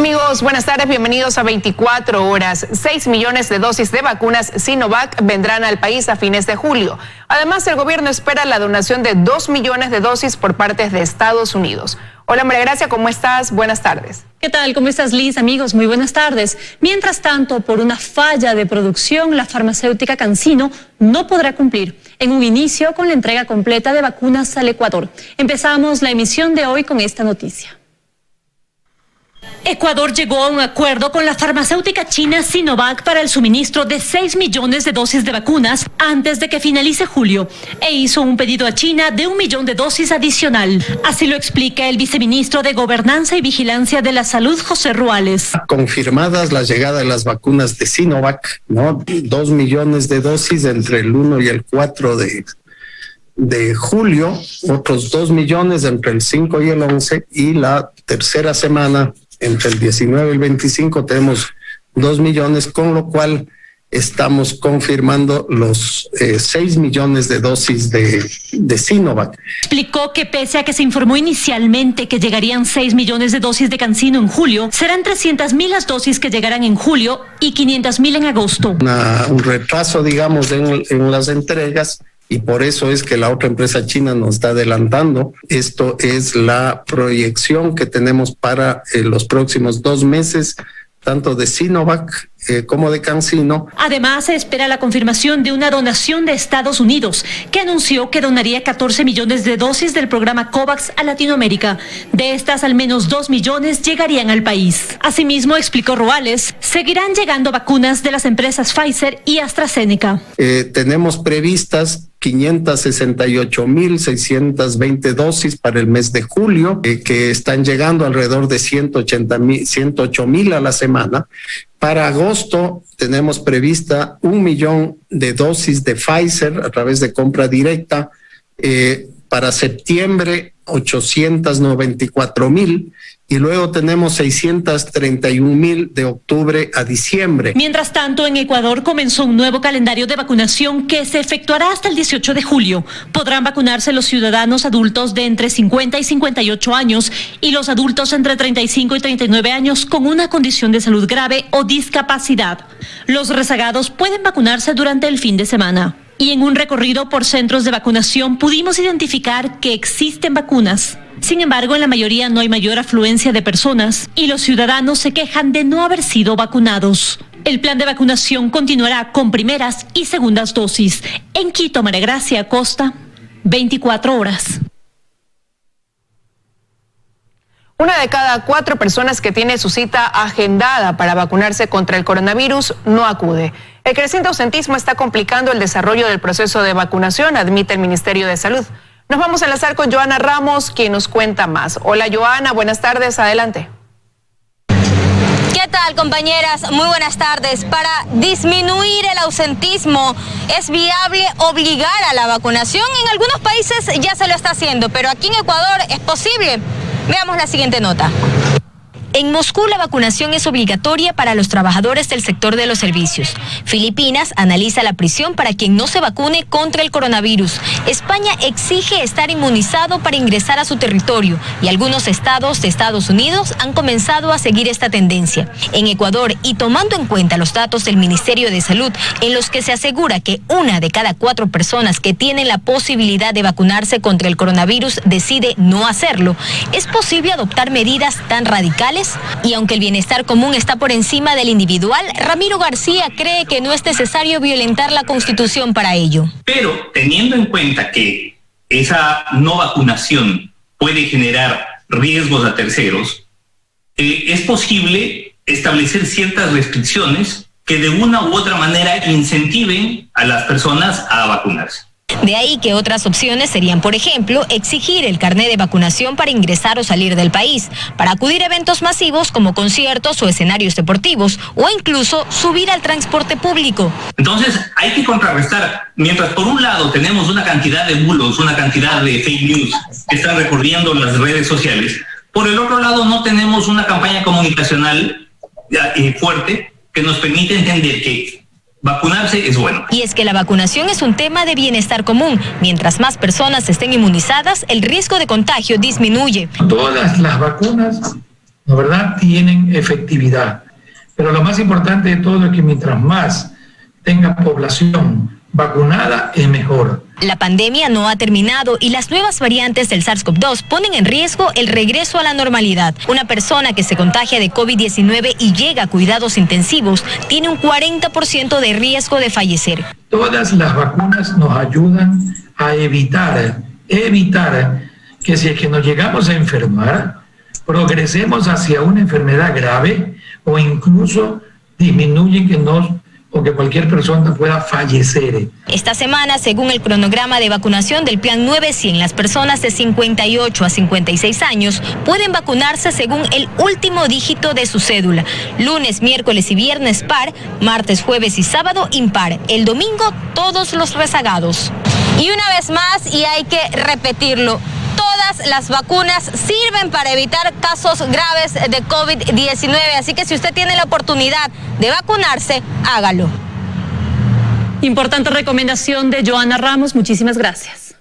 Amigos, buenas tardes, bienvenidos a 24 horas. 6 millones de dosis de vacunas Sinovac vendrán al país a fines de julio. Además, el gobierno espera la donación de 2 millones de dosis por parte de Estados Unidos. Hola María Gracia, ¿cómo estás? Buenas tardes. ¿Qué tal? ¿Cómo estás, Liz? Amigos, muy buenas tardes. Mientras tanto, por una falla de producción, la farmacéutica CanSino no podrá cumplir en un inicio con la entrega completa de vacunas al Ecuador. Empezamos la emisión de hoy con esta noticia. Ecuador llegó a un acuerdo con la farmacéutica china Sinovac para el suministro de 6 millones de dosis de vacunas antes de que finalice julio e hizo un pedido a China de 1 millón de dosis adicional. Así lo explica el viceministro de Gobernanza y Vigilancia de la Salud, José Ruales. Confirmadas la llegada de las vacunas de Sinovac, ¿no? 2 millones de dosis entre el 1 y el 4 de julio, otros 2 millones entre el 5 y el 11 y la tercera semana entre el 19 y el 25 tenemos 2 millones, con lo cual estamos confirmando los 6 millones de dosis de Sinovac. Explicó que pese a que se informó inicialmente que llegarían 6 millones de dosis de CanSino en julio, serán 300.000 las dosis que llegarán en julio y 500.000 en agosto. Un retraso, digamos, en las entregas. Y por eso es que la otra empresa china nos está adelantando. Esto es la proyección que tenemos para los próximos 2 meses, tanto de Sinovac como de CanSino. Además, se espera la confirmación de una donación de Estados Unidos, que anunció que donaría 14 millones de dosis del programa COVAX a Latinoamérica. De estas, al menos 2 millones llegarían al país. Asimismo, explicó Ruales, seguirán llegando vacunas de las empresas Pfizer y AstraZeneca. Tenemos previstas 568.620 dosis para el mes de julio, que están llegando alrededor de 108.000 a la semana. Para agosto tenemos prevista 1 millón de dosis de Pfizer a través de compra directa. Para septiembre 894.000 y luego tenemos 631.000 de octubre a diciembre. Mientras tanto, en Ecuador comenzó un nuevo calendario de vacunación que se efectuará hasta el 18 de julio. Podrán vacunarse los ciudadanos adultos de entre 50 y 58 años y los adultos entre 35 y 39 años con una condición de salud grave o discapacidad. Los rezagados pueden vacunarse durante el fin de semana. Y en un recorrido por centros de vacunación pudimos identificar que existen vacunas. Sin embargo, en la mayoría no hay mayor afluencia de personas y los ciudadanos se quejan de no haber sido vacunados. El plan de vacunación continuará con primeras y segundas dosis. En Quito, María Gracia Acosta, 24 horas. 1 de cada 4 personas que tiene su cita agendada para vacunarse contra el coronavirus no acude. El creciente ausentismo está complicando el desarrollo del proceso de vacunación, admite el Ministerio de Salud. Nos vamos a enlazar con Joana Ramos, quien nos cuenta más. Hola Joana, buenas tardes, adelante. ¿Qué tal, compañeras? Muy buenas tardes. Para disminuir el ausentismo, ¿es viable obligar a la vacunación? En algunos países ya se lo está haciendo, pero aquí en Ecuador es posible. Veamos la siguiente nota. En Moscú la vacunación es obligatoria para los trabajadores del sector de los servicios. Filipinas analiza la prisión para quien no se vacune contra el coronavirus. España exige estar inmunizado para ingresar a su territorio y algunos estados de Estados Unidos han comenzado a seguir esta tendencia. En Ecuador, y tomando en cuenta los datos del Ministerio de Salud, en los que se asegura que 1 de cada 4 personas que tienen la posibilidad de vacunarse contra el coronavirus decide no hacerlo, ¿es posible adoptar medidas tan radicales? Y aunque el bienestar común está por encima del individual, Ramiro García cree que no es necesario violentar la Constitución para ello. Pero teniendo en cuenta que esa no vacunación puede generar riesgos a terceros, es posible establecer ciertas restricciones que de una u otra manera incentiven a las personas a vacunarse. De ahí que otras opciones serían, por ejemplo, exigir el carné de vacunación para ingresar o salir del país, para acudir a eventos masivos como conciertos o escenarios deportivos, o incluso subir al transporte público. Entonces hay que contrarrestar. Mientras por un lado tenemos una cantidad de bulos, una cantidad de fake news que están recorriendo las redes sociales, por el otro lado no tenemos una campaña comunicacional fuerte que nos permite entender que vacunarse es bueno. Y es que la vacunación es un tema de bienestar común. Mientras más personas estén inmunizadas, el riesgo de contagio disminuye. Todas las vacunas ¿no verdad?, tienen efectividad. Pero lo más importante de todo es que mientras más tenga población vacunada, es mejor. La pandemia no ha terminado y las nuevas variantes del SARS-CoV-2 ponen en riesgo el regreso a la normalidad. Una persona que se contagia de COVID-19 y llega a cuidados intensivos tiene un 40% de riesgo de fallecer. Todas las vacunas nos ayudan a evitar que si es que nos llegamos a enfermar, progresemos hacia una enfermedad grave o incluso disminuye que cualquier persona pueda fallecer. Esta semana, según el cronograma de vacunación del Plan 900, las personas de 58 a 56 años pueden vacunarse según el último dígito de su cédula. Lunes, miércoles y viernes par, martes, jueves y sábado impar. El domingo todos los rezagados. Y una vez más, y hay que repetirlo, todas las vacunas sirven para evitar casos graves de COVID-19, así que si usted tiene la oportunidad de vacunarse, hágalo. Importante recomendación de Joana Ramos, muchísimas gracias.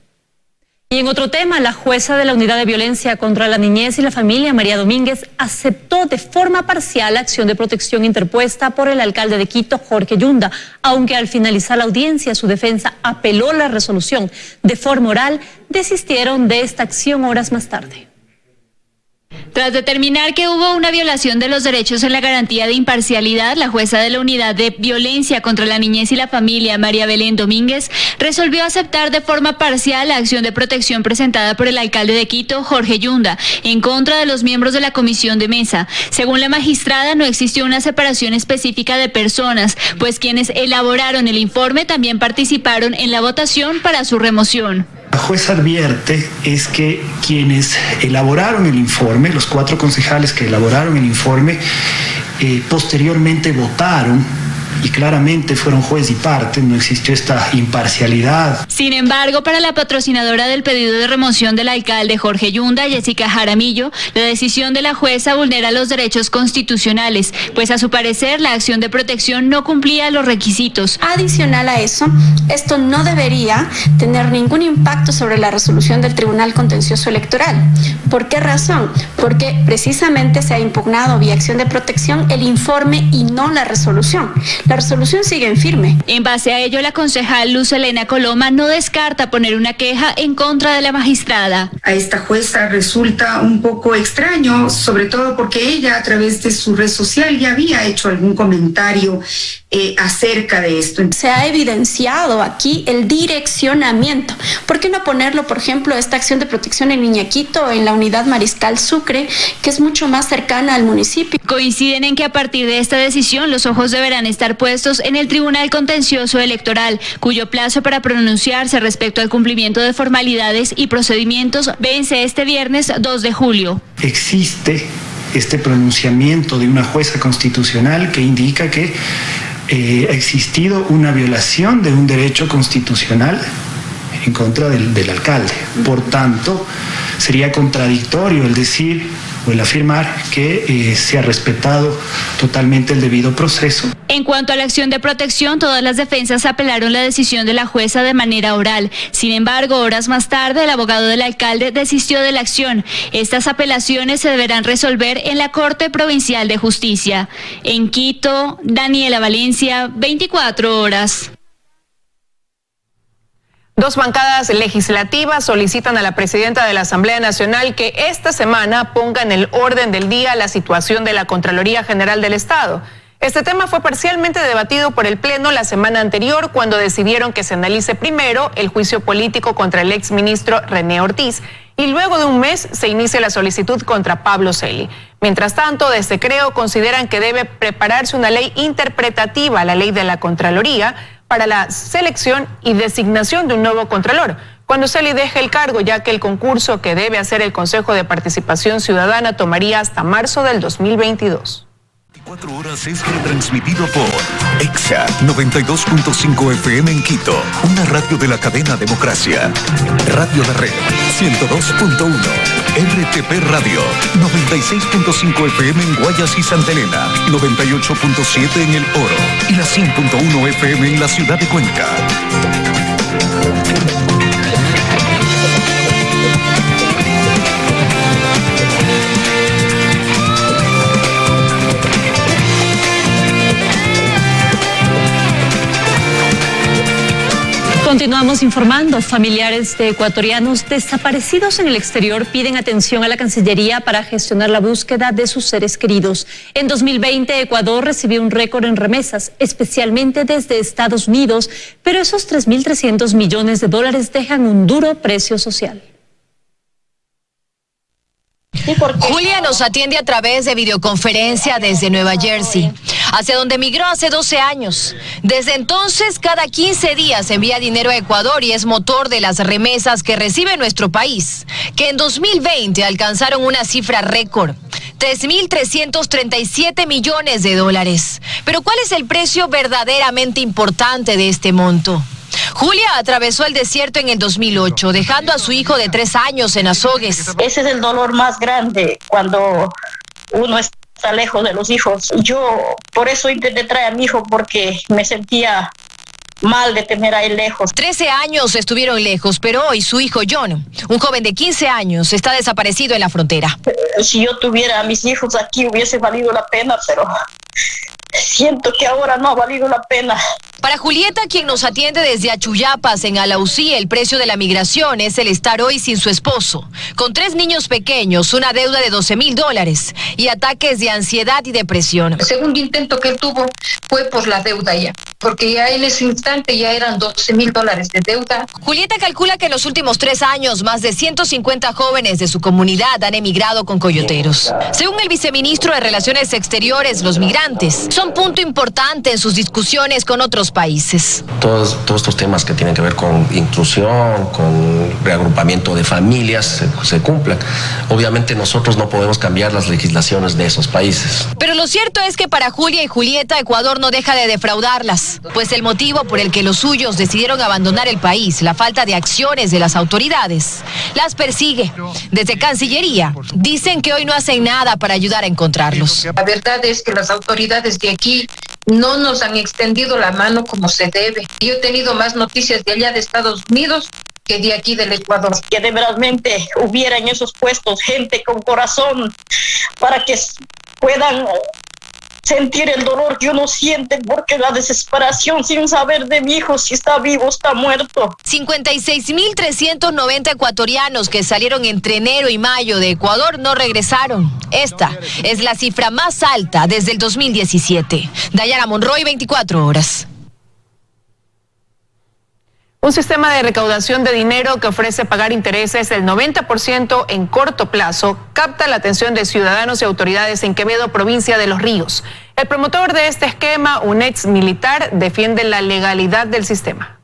Y en otro tema, la jueza de la Unidad de Violencia contra la Niñez y la Familia, María Domínguez, aceptó de forma parcial la acción de protección interpuesta por el alcalde de Quito, Jorge Yunda, aunque al finalizar la audiencia su defensa apeló la resolución de forma oral, desistieron de esta acción horas más tarde. Tras determinar que hubo una violación de los derechos en la garantía de imparcialidad, la jueza de la Unidad de Violencia contra la Niñez y la Familia, María Belén Domínguez, resolvió aceptar de forma parcial la acción de protección presentada por el alcalde de Quito, Jorge Yunda, en contra de los miembros de la comisión de mesa. Según la magistrada, no existió una separación específica de personas, pues quienes elaboraron el informe también participaron en la votación para su remoción. La jueza advierte es que quienes elaboraron el informe, los 4 concejales que elaboraron el informe, posteriormente votaron y claramente fueron juez y parte, no existió esta imparcialidad. Sin embargo, para la patrocinadora del pedido de remoción del alcalde Jorge Yunda, Jessica Jaramillo, la decisión de la jueza vulnera los derechos constitucionales, pues a su parecer la acción de protección no cumplía los requisitos. Adicional a eso, esto no debería tener ningún impacto sobre la resolución del Tribunal Contencioso Electoral. ¿Por qué razón? Porque precisamente se ha impugnado vía acción de protección el informe y no la resolución. La resolución sigue en firme. En base a ello, la concejal Luz Elena Coloma no descarta poner una queja en contra de la magistrada. A esta jueza resulta un poco extraño, sobre todo porque ella a través de su red social ya había hecho algún comentario acerca de esto. Se ha evidenciado aquí el direccionamiento. ¿Por qué no ponerlo, por ejemplo, esta acción de protección en Iñaquito, en la unidad Mariscal Sucre, que es mucho más cercana al municipio? Coinciden en que a partir de esta decisión los ojos deberán estar puestos en el Tribunal Contencioso Electoral, cuyo plazo para pronunciarse respecto al cumplimiento de formalidades y procedimientos vence este viernes 2 de julio. Existe este pronunciamiento de una jueza constitucional que indica que ha existido una violación de un derecho constitucional en contra del alcalde. Por tanto, sería contradictorio el decir o el afirmar que se ha respetado totalmente el debido proceso. En cuanto a la acción de protección, todas las defensas apelaron la decisión de la jueza de manera oral. Sin embargo, horas más tarde, el abogado del alcalde desistió de la acción. Estas apelaciones se deberán resolver en la Corte Provincial de Justicia. En Quito, Daniela Valencia, 24 horas. 2 bancadas legislativas solicitan a la presidenta de la Asamblea Nacional que esta semana ponga en el orden del día la situación de la Contraloría General del Estado. Este tema fue parcialmente debatido por el Pleno la semana anterior, cuando decidieron que se analice primero el juicio político contra el exministro René Ortiz y luego de un mes se inicie la solicitud contra Pablo Celi. Mientras tanto, desde Creo consideran que debe prepararse una ley interpretativa a la ley de la Contraloría para la selección y designación de un nuevo Contralor, cuando Celi deje el cargo, ya que el concurso que debe hacer el Consejo de Participación Ciudadana tomaría hasta marzo del 2022. 4 horas es retransmitido por EXA 92.5 FM en Quito, una radio de la cadena Democracia. Radio La Red 102.1, RTP Radio 96.5 FM en Guayas y Santa Elena, 98.7 en El Oro y la 100.1 FM en la ciudad de Cuenca. Continuamos informando. Familiares de ecuatorianos desaparecidos en el exterior piden atención a la Cancillería para gestionar la búsqueda de sus seres queridos. En 2020, Ecuador recibió un récord en remesas, especialmente desde Estados Unidos, pero esos 3.300 millones de dólares dejan un duro precio social. Julia nos atiende a través de videoconferencia desde Nueva Jersey, hacia donde emigró hace 12 años. Desde entonces, cada 15 días envía dinero a Ecuador y es motor de las remesas que recibe nuestro país, que en 2020 alcanzaron una cifra récord, 3.337 millones de dólares. Pero ¿cuál es el precio verdaderamente importante de este monto? Julia atravesó el desierto en el 2008, dejando a su hijo de 3 años en Azogues. Ese es el dolor más grande cuando uno está lejos de los hijos. Yo por eso intenté traer a mi hijo, porque me sentía mal de tener a él lejos. 13 años estuvieron lejos, pero hoy su hijo John, un joven de 15 años, está desaparecido en la frontera. Si yo tuviera a mis hijos aquí hubiese valido la pena, pero siento que ahora no ha valido la pena. Para Julieta, quien nos atiende desde Achuyapas, en Alausí, el precio de la migración es el estar hoy sin su esposo, con 3 niños pequeños, una deuda de $12,000 y ataques de ansiedad y depresión. El segundo intento que él tuvo fue por la deuda ya, porque ya en ese instante ya eran $12,000 de deuda. Julieta calcula que en los últimos 3 años más de 150 jóvenes de su comunidad han emigrado con coyoteros. Según el viceministro de Relaciones Exteriores, los migrantes son punto importante en sus discusiones con otros países. Todos estos temas que tienen que ver con inclusión, con reagrupamiento de familias, se cumplan. Obviamente nosotros no podemos cambiar las legislaciones de esos países. Pero lo cierto es que para Julia y Julieta, Ecuador no deja de defraudarlas, pues el motivo por el que los suyos decidieron abandonar el país, la falta de acciones de las autoridades, las persigue. Desde Cancillería dicen que hoy no hacen nada para ayudar a encontrarlos. La verdad es que las autoridades de aquí no nos han extendido la mano como se debe. Yo he tenido más noticias de allá de Estados Unidos que de aquí del Ecuador. Que de verdaderamente hubiera en esos puestos gente con corazón para que puedan sentir el dolor que uno siente, porque la desesperación sin saber de mi hijo si está vivo o está muerto. 56.390 ecuatorianos que salieron entre enero y mayo de Ecuador no regresaron. Esta es la cifra más alta desde el 2017. Dayana Monroy, 24 horas. Un sistema de recaudación de dinero que ofrece pagar intereses del 90% en corto plazo capta la atención de ciudadanos y autoridades en Quevedo, provincia de Los Ríos. El promotor de este esquema, un ex militar, defiende la legalidad del sistema.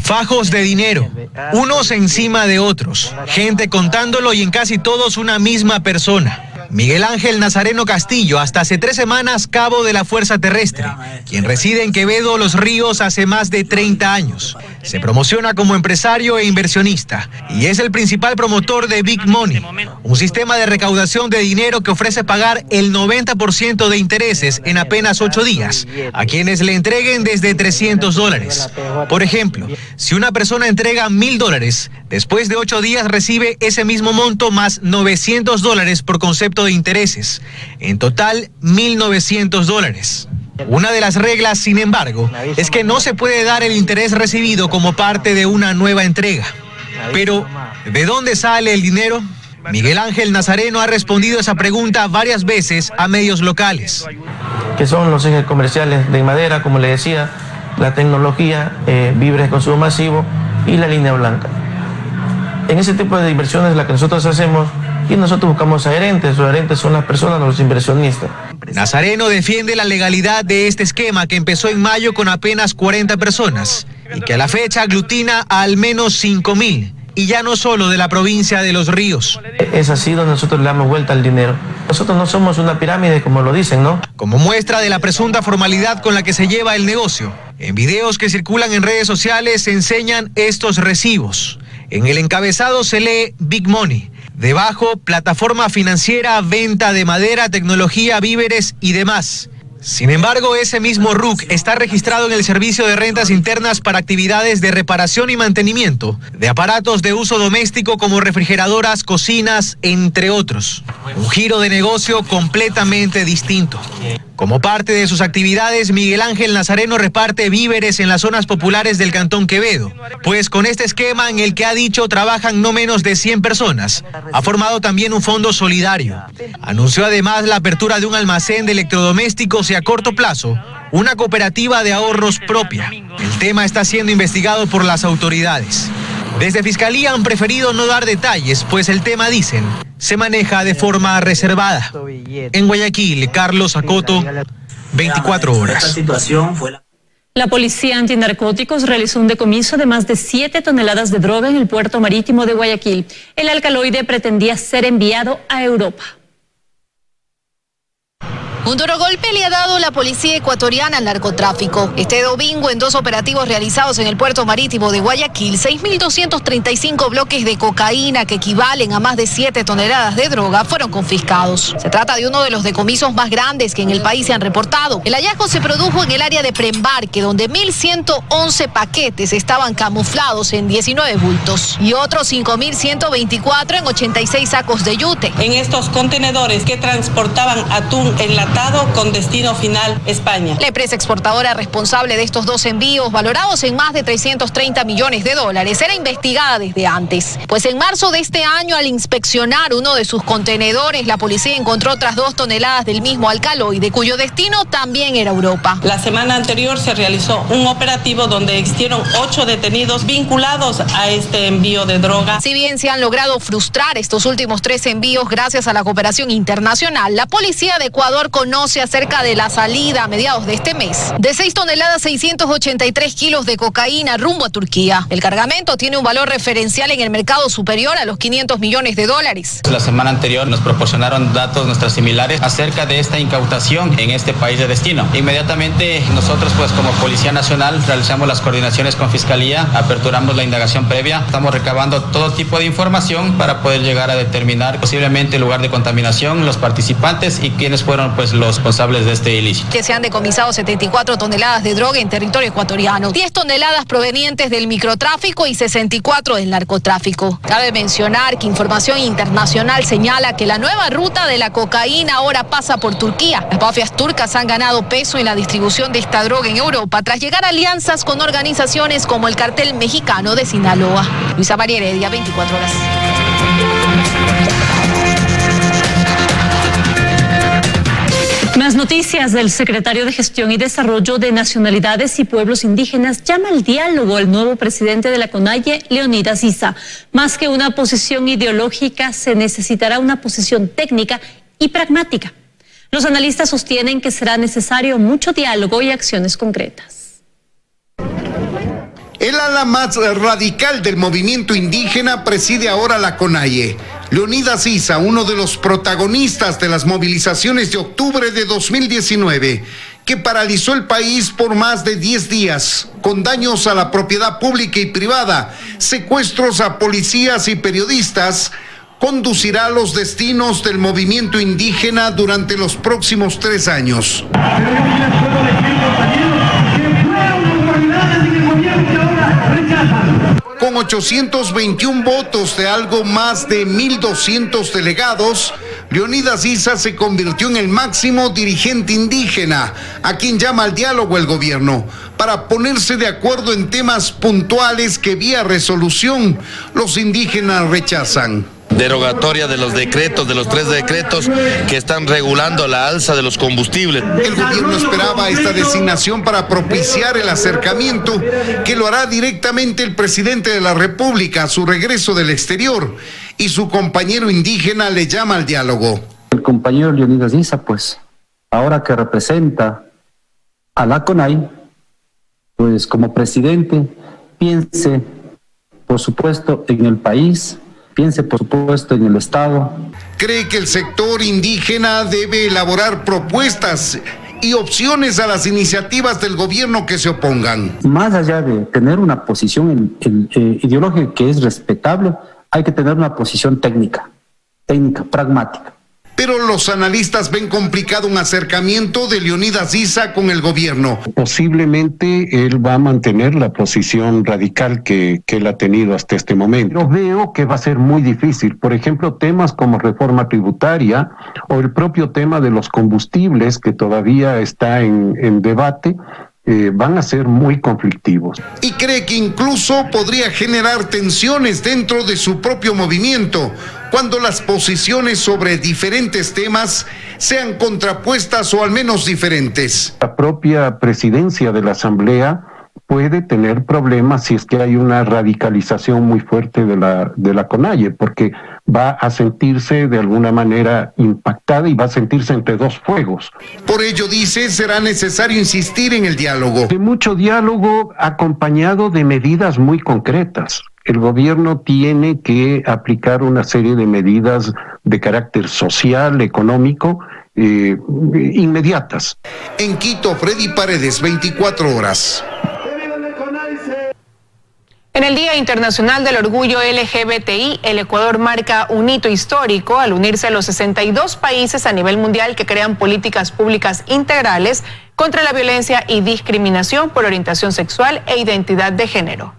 Fajos de dinero, unos encima de otros, gente contándolo y en casi todos una misma persona. Miguel Ángel Nazareno Castillo, hasta hace 3 semanas cabo de la Fuerza Terrestre, quien reside en Quevedo, Los Ríos hace más de 30 años. Se promociona como empresario e inversionista y es el principal promotor de Big Money, un sistema de recaudación de dinero que ofrece pagar el 90% de intereses en apenas 8 días a quienes le entreguen desde $300. Por ejemplo, si una persona entrega $1,000, después de 8 días recibe ese mismo monto más $900 por concepto de intereses. En total, $1,900. Una de las reglas, sin embargo, es que no se puede dar el interés recibido como parte de una nueva entrega. Pero, ¿de dónde sale el dinero? Miguel Ángel Nazareno ha respondido esa pregunta varias veces a medios locales. Que son los ejes comerciales de madera, como le decía, la tecnología, víveres de consumo masivo y la línea blanca. En ese tipo de inversiones es la que nosotros hacemos y nosotros buscamos adherentes. Los adherentes son las personas, los inversionistas. Nazareno defiende la legalidad de este esquema que empezó en mayo con apenas 40 personas y que a la fecha aglutina a al menos 5,000 y ya no solo de la provincia de Los Ríos. Es así donde nosotros le damos vuelta al dinero. Nosotros no somos una pirámide como lo dicen, ¿no? Como muestra de la presunta formalidad con la que se lleva el negocio, en videos que circulan en redes sociales se enseñan estos recibos. En el encabezado se lee Big Money. Debajo, plataforma financiera, venta de madera, tecnología, víveres y demás. Sin embargo, ese mismo RUC está registrado en el Servicio de Rentas Internas para actividades de reparación y mantenimiento de aparatos de uso doméstico como refrigeradoras, cocinas, entre otros. Un giro de negocio completamente distinto. Como parte de sus actividades, Miguel Ángel Nazareno reparte víveres en las zonas populares del Cantón Quevedo, pues con este esquema en el que ha dicho trabajan no menos de 100 personas, ha formado también un fondo solidario. Anunció además la apertura de un almacén de electrodomésticos y a corto plazo, una cooperativa de ahorros propia. El tema está siendo investigado por las autoridades. Desde Fiscalía han preferido no dar detalles, pues el tema, dicen, se maneja de forma reservada. En Guayaquil, Carlos Acoto, 24 horas. La Policía Antinarcóticos realizó un decomiso de más de 7 toneladas de droga en el puerto marítimo de Guayaquil. El alcaloide pretendía ser enviado a Europa. Un duro golpe le ha dado la policía ecuatoriana al narcotráfico. Este domingo, en 2 operativos realizados en el puerto marítimo de Guayaquil, 6.235 bloques de cocaína que equivalen a más de 7 toneladas de droga fueron confiscados. Se trata de uno de los decomisos más grandes que en el país se han reportado. El hallazgo se produjo en el área de preembarque, donde 1.111 paquetes estaban camuflados en 19 bultos y otros 5.124 en 86 sacos de yute. En estos contenedores que transportaban atún enlatado con destino final España. La empresa exportadora responsable de estos 2 envíos, valorados en más de 330 millones de dólares, era investigada desde antes. Pues en marzo de este año, al inspeccionar uno de sus contenedores, la policía encontró otras 2 toneladas del mismo alcaloide, cuyo destino también era Europa. La semana anterior se realizó un operativo donde existieron 8 detenidos vinculados a este envío de droga. Si bien se han logrado frustrar estos últimos 3 envíos gracias a la cooperación internacional, la policía de Ecuador conoce acerca de la salida a mediados de este mes de 6 toneladas 683 kilos de cocaína rumbo a Turquía. El cargamento tiene un valor referencial en el mercado superior a los 500 millones de dólares. La semana anterior nos proporcionaron datos nuestras similares acerca de esta incautación en este país de destino. Inmediatamente nosotros, pues como Policía Nacional, realizamos las coordinaciones con Fiscalía, aperturamos la indagación previa, estamos recabando todo tipo de información para poder llegar a determinar posiblemente el lugar de contaminación, los participantes y quienes fueron pues los responsables de este ilícito. Que se han decomisado 74 toneladas de droga en territorio ecuatoriano, 10 toneladas provenientes del microtráfico y 64 del narcotráfico. Cabe mencionar que información internacional señala que la nueva ruta de la cocaína ahora pasa por Turquía. Las mafias turcas han ganado peso en la distribución de esta droga en Europa tras llegar a alianzas con organizaciones como el cartel mexicano de Sinaloa. Luisa María Heredia, 24 horas. Más noticias. Del secretario de Gestión y Desarrollo de Nacionalidades y Pueblos Indígenas llama al diálogo al nuevo presidente de la CONAIE, Leonidas Issa. Más que una posición ideológica, se necesitará una posición técnica y pragmática. Los analistas sostienen que será necesario mucho diálogo y acciones concretas. El ala más radical del movimiento indígena preside ahora la CONAIE. Leonidas Issa, uno de los protagonistas de las movilizaciones de octubre de 2019, que paralizó el país por más de 10 días, con daños a la propiedad pública y privada, secuestros a policías y periodistas, conducirá los destinos del movimiento indígena durante los próximos 3 años. Con 821 votos de algo más de 1.200 delegados, Leonidas Issa se convirtió en el máximo dirigente indígena, a quien llama al diálogo el gobierno, para ponerse de acuerdo en temas puntuales que vía resolución los indígenas rechazan. Derogatoria de los decretos, de los 3 decretos que están regulando la alza de los combustibles. El gobierno esperaba esta designación para propiciar el acercamiento que lo hará directamente el presidente de la República a su regreso del exterior, y su compañero indígena le llama al diálogo. El compañero Leonidas Issa, pues, ahora que representa a la CONAIE, pues como presidente, piense, por supuesto, en el país, piense, por supuesto, en el Estado. Cree que el sector indígena debe elaborar propuestas y opciones a las iniciativas del gobierno que se opongan. Más allá de tener una posición ideológica que es respetable, hay que tener una posición técnica, pragmática. pero los analistas ven complicado un acercamiento de Leonidas Issa con el gobierno. Posiblemente él va a mantener la posición radical que él ha tenido hasta este momento. Pero veo que va a ser muy difícil. Por ejemplo, temas como reforma tributaria o el propio tema de los combustibles, que todavía está en debate, van a ser muy conflictivos. Y cree que incluso podría generar tensiones dentro de su propio movimiento cuando las posiciones sobre diferentes temas sean contrapuestas o al menos diferentes. La propia presidencia de la Asamblea puede tener problemas si es que hay una radicalización muy fuerte de la CONAIE, porque va a sentirse de alguna manera impactada y va a sentirse entre dos fuegos. Por ello, dice, será necesario insistir en el diálogo. De mucho diálogo acompañado de medidas muy concretas. El gobierno tiene que aplicar una serie de medidas de carácter social, económico, inmediatas. En Quito, Freddy Paredes, 24 horas. En el Día Internacional del Orgullo LGBTI, el Ecuador marca un hito histórico al unirse a los 62 países a nivel mundial que crean políticas públicas integrales contra la violencia y discriminación por orientación sexual e identidad de género.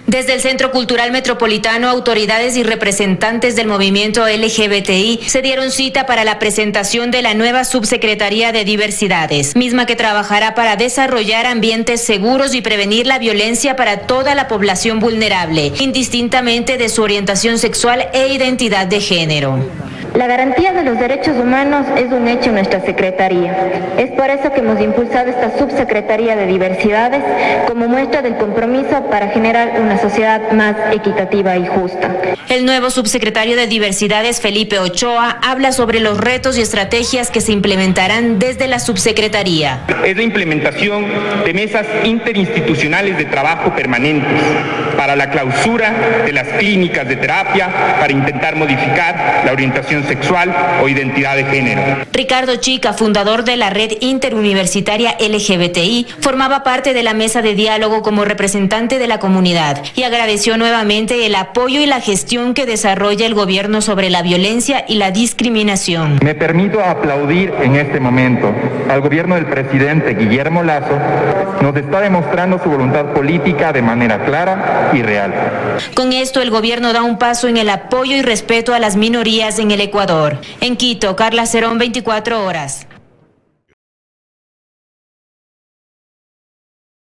Desde el Centro Cultural Metropolitano, autoridades y representantes del movimiento LGBTI se dieron cita para la presentación de la nueva Subsecretaría de Diversidades, misma que trabajará para desarrollar ambientes seguros y prevenir la violencia para toda la población vulnerable, indistintamente de su orientación sexual e identidad de género. La garantía de los derechos humanos es un hecho en nuestra Secretaría. Es por eso que hemos impulsado esta Subsecretaría de Diversidades como muestra del compromiso para generar una sociedad más equitativa y justa. El nuevo subsecretario de Diversidades, Felipe Ochoa, habla sobre los retos y estrategias que se implementarán desde la Subsecretaría. Es la implementación de mesas interinstitucionales de trabajo permanentes para la clausura de las clínicas de terapia para intentar modificar la orientación sexual o identidad de género. Ricardo Chica, fundador de la Red Interuniversitaria LGBTI, formaba parte de la mesa de diálogo como representante de la comunidad y agradeció nuevamente el apoyo y la gestión que desarrolla el gobierno sobre la violencia y la discriminación. Me permito aplaudir en este momento al gobierno del presidente Guillermo Lasso. Nos está demostrando su voluntad política de manera clara y real. Con esto, el gobierno da un paso en el apoyo y respeto a las minorías en el Ecuador. En Quito, Carla Cerón, 24 horas.